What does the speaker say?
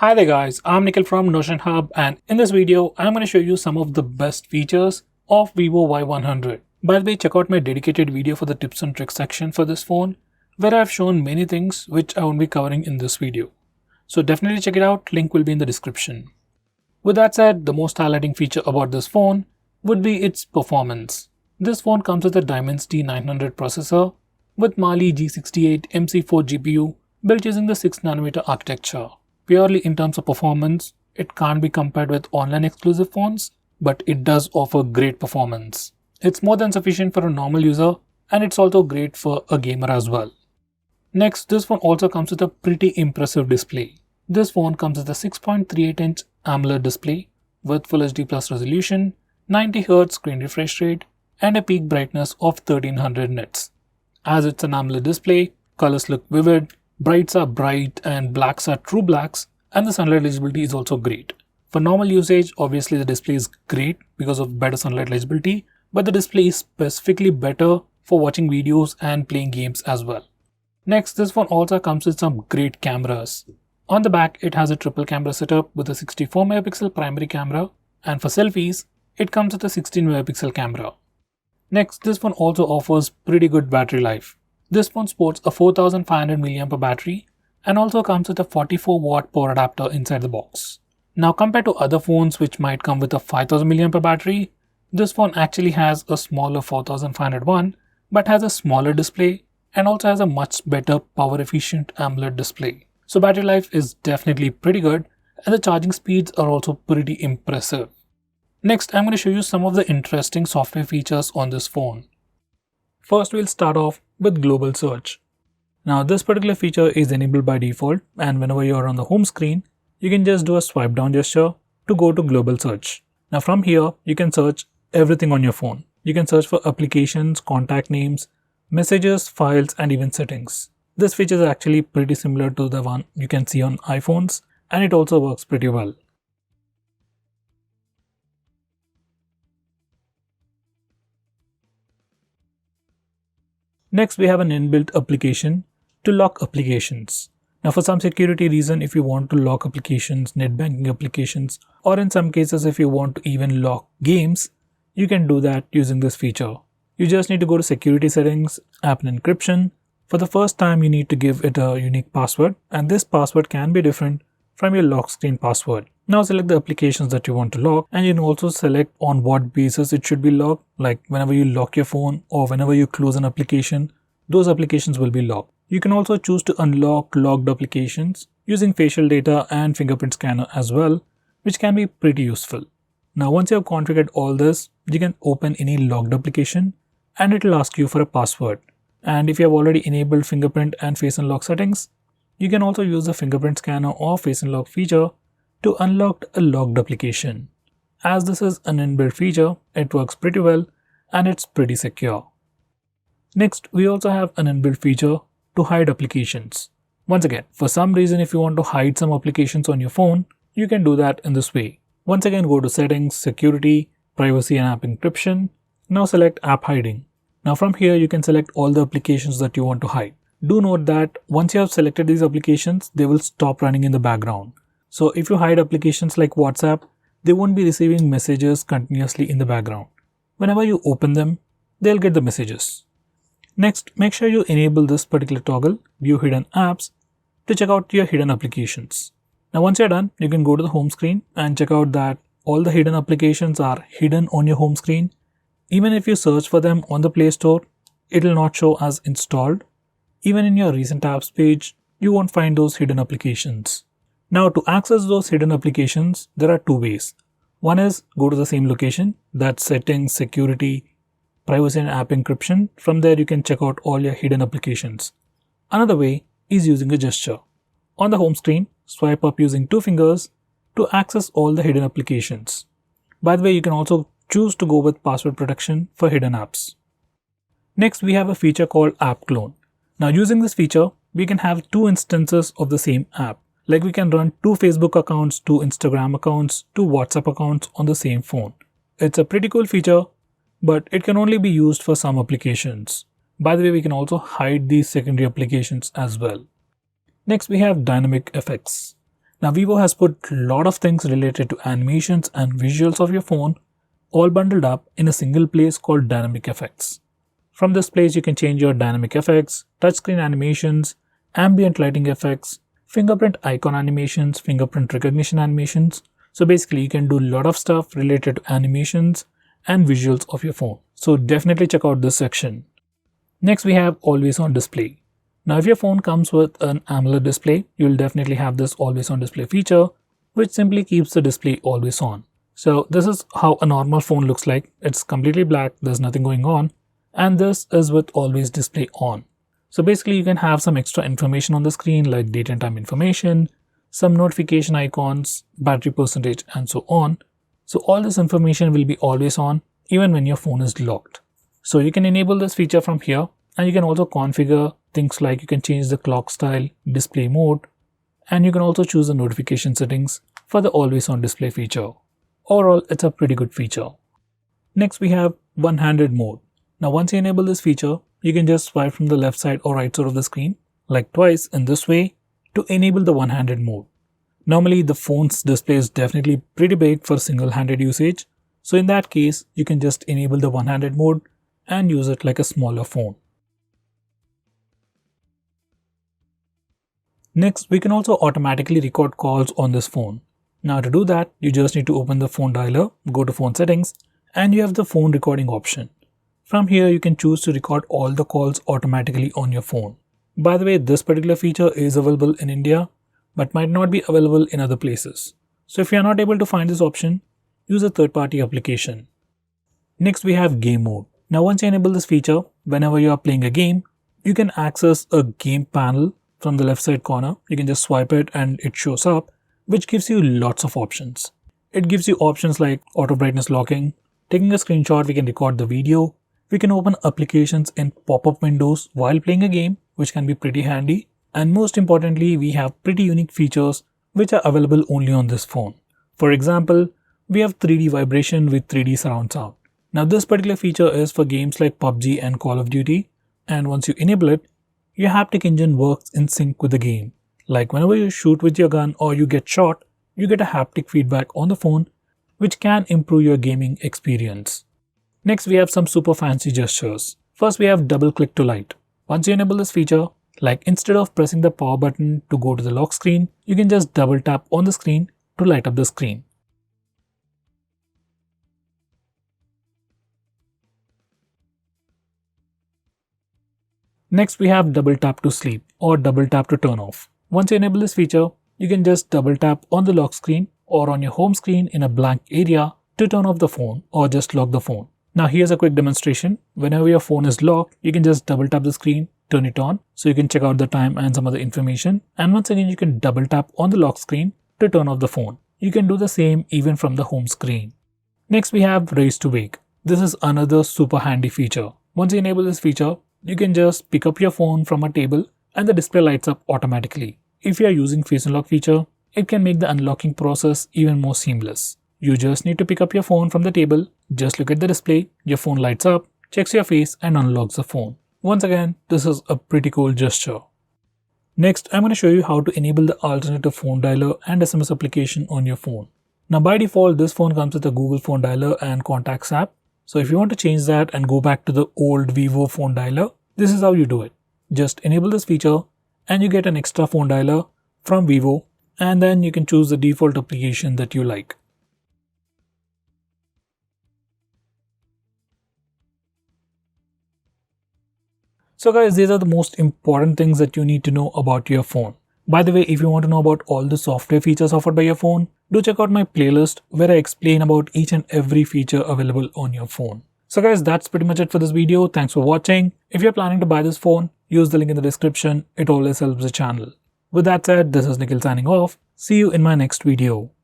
Hi there guys, I'm Nikhil from Notion Hub, and in this video I'm going to show you some of the best features of Vivo Y100. By the way, check out my dedicated video for the tips and tricks section for this phone where I've shown many things which I won't be covering in this video. So definitely check it out, link will be in the description. With that said, the most highlighting feature about this phone would be its performance. This phone comes with a Dimensity 900 processor with Mali G68 MC4 GPU built using the 6nm architecture. Purely in terms of performance, it can't be compared with online exclusive phones, but it does offer great performance. It's more than sufficient for a normal user, and it's also great for a gamer as well. Next, this phone also comes with a pretty impressive display. This phone comes with a 6.38-inch Amoled display with Full HD Plus resolution, 90Hz screen refresh rate, and a peak brightness of 1300 nits. As it's an AMOLED display, colors look vivid, brights are bright and blacks are true blacks, and the sunlight legibility is also great. For normal usage, obviously the display is great because of better sunlight legibility, but the display is specifically better for watching videos and playing games as well. Next, this phone also comes with some great cameras. On the back, it has a triple camera setup with a 64MP primary camera, and for selfies, it comes with a 16MP camera. Next, this phone also offers pretty good battery life. This phone sports a 4500 mAh battery and also comes with a 44W power adapter inside the box. Now, compared to other phones which might come with a 5000 mAh battery, this phone actually has a smaller 4500 one but has a smaller display and also has a much better power efficient AMOLED display. So battery life is definitely pretty good and the charging speeds are also pretty impressive. Next, I'm going to show you some of the interesting software features on this phone. First, we'll start off with global search. Now, this particular feature is enabled by default, and whenever you're on the home screen, you can just do a swipe down gesture to go to global search. Now, from here, you can search everything on your phone. You can search for applications, contact names, messages, files, and even settings. This feature is actually pretty similar to the one you can see on iPhones, and it also works pretty well. Next, we have an inbuilt application to lock applications. Now, for some security reason, if you want to lock applications, net banking applications, or in some cases, if you want to even lock games, you can do that using this feature. You just need to go to security settings, app and encryption. For the first time, you need to give it a unique password, and this password can be different from your lock screen password. Now select the applications that you want to lock, and you can also select on what basis it should be locked, like whenever you lock your phone or whenever you close an application, those applications will be locked. You can also choose to unlock locked applications using facial data and fingerprint scanner as well, which can be pretty useful. Now once you have configured all this, you can open any locked application and it will ask you for a password. And if you have already enabled fingerprint and face unlock settings, you can also use the fingerprint scanner or face unlock feature to unlock a locked application. As this is an inbuilt feature, it works pretty well and it's pretty secure. Next, we also have an inbuilt feature to hide applications. Once again, for some reason if you want to hide some applications on your phone, you can do that in this way. Once again, go to settings, security, privacy and app encryption. Now select app hiding. Now from here you can select all the applications that you want to hide. Do note that once you have selected these applications, they will stop running in the background. So if you hide applications like WhatsApp, they won't be receiving messages continuously in the background. Whenever you open them, they'll get the messages. Next, make sure you enable this particular toggle, View Hidden Apps, to check out your hidden applications. Now once you're done, you can go to the home screen and check out that all the hidden applications are hidden on your home screen. Even if you search for them on the Play Store, it will not show as installed. Even in your recent apps page, you won't find those hidden applications. Now to access those hidden applications, there are two ways. One is go to the same location, that's settings, security, privacy and app encryption. From there you can check out all your hidden applications. Another way is using a gesture. On the home screen, swipe up using two fingers to access all the hidden applications. By the way, you can also choose to go with password protection for hidden apps. Next, we have a feature called App Clone. Now using this feature, we can have two instances of the same app. Like we can run two Facebook accounts, two Instagram accounts, two WhatsApp accounts on the same phone. It's a pretty cool feature, but it can only be used for some applications. By the way, we can also hide these secondary applications as well. Next, we have dynamic effects. Now Vivo has put a lot of things related to animations and visuals of your phone all bundled up in a single place called Dynamic Effects. From this place you can change your dynamic effects, touchscreen animations, ambient lighting effects, fingerprint icon animations, fingerprint recognition animations. So basically you can do a lot of stuff related to animations and visuals of your phone. So definitely check out this section. Next we have always on display. Now if your phone comes with an AMOLED display, you will definitely have this always on display feature, which simply keeps the display always on. So this is how a normal phone looks like. It's completely black, there's nothing going on, and this is with always display on. So basically you can have some extra information on the screen like date and time information, some notification icons, battery percentage, and so on. So all this information will be always on even when your phone is locked. So you can enable this feature from here, and you can also configure things like you can change the clock style, display mode, and you can also choose the notification settings for the always on display feature. Overall, it's a pretty good feature. Next we have one-handed mode. Now once you enable this feature, you can just swipe from the left side or right side of the screen like twice in this way to enable the one-handed mode. Normally the phone's display is definitely pretty big for single-handed usage, so in that case you can just enable the one-handed mode and use it like a smaller phone. Next, we can also automatically record calls on this phone. Now to do that, you just need to open the phone dialer, go to phone settings, and you have the phone recording option. From here, you can choose to record all the calls automatically on your phone. By the way, this particular feature is available in India, but might not be available in other places. So if you are not able to find this option, use a third-party application. Next, we have game mode. Now once you enable this feature, whenever you are playing a game, you can access a game panel from the left side corner. You can just swipe it and it shows up, which gives you lots of options. It gives you options like auto brightness locking, taking a screenshot, we can record the video, we can open applications in pop-up windows while playing a game, which can be pretty handy, and most importantly, we have pretty unique features which are available only on this phone. For example, we have 3D vibration with 3D surround sound. Now this particular feature is for games like PUBG and Call of Duty, and once you enable it, your haptic engine works in sync with the game. Like whenever you shoot with your gun or you get shot, you get a haptic feedback on the phone, which can improve your gaming experience. Next, we have some super fancy gestures. First, we have double click to light. Once you enable this feature, like instead of pressing the power button to go to the lock screen, you can just double tap on the screen to light up the screen. Next, we have double tap to sleep or double tap to turn off. Once you enable this feature, you can just double tap on the lock screen or on your home screen in a blank area to turn off the phone or just lock the phone. Now here's a quick demonstration. Whenever your phone is locked, you can just double tap the screen, turn it on, so you can check out the time and some other information. And once again, you can double tap on the lock screen to turn off the phone. You can do the same even from the home screen. Next, we have raise to wake. This is another super handy feature. Once you enable this feature, you can just pick up your phone from a table and the display lights up automatically. If you are using face unlock feature, it can make the unlocking process even more seamless. You just need to pick up your phone from the table, just look at the display, your phone lights up, checks your face and unlocks the phone. Once again, this is a pretty cool gesture. Next, I'm going to show you how to enable the alternative phone dialer and SMS application on your phone. Now by default, this phone comes with a Google phone dialer and contacts app. So if you want to change that and go back to the old Vivo phone dialer, this is how you do it. Just enable this feature and you get an extra phone dialer from Vivo, and then you can choose the default application that you like. So guys, these are the most important things that you need to know about your phone. By the way, if you want to know about all the software features offered by your phone, do check out my playlist where I explain about each and every feature available on your phone. So guys, that's pretty much it for this video. Thanks for watching. If you're planning to buy this phone, use the link in the description. It always helps the channel. With that said, this is Nikhil signing off. See you in my next video.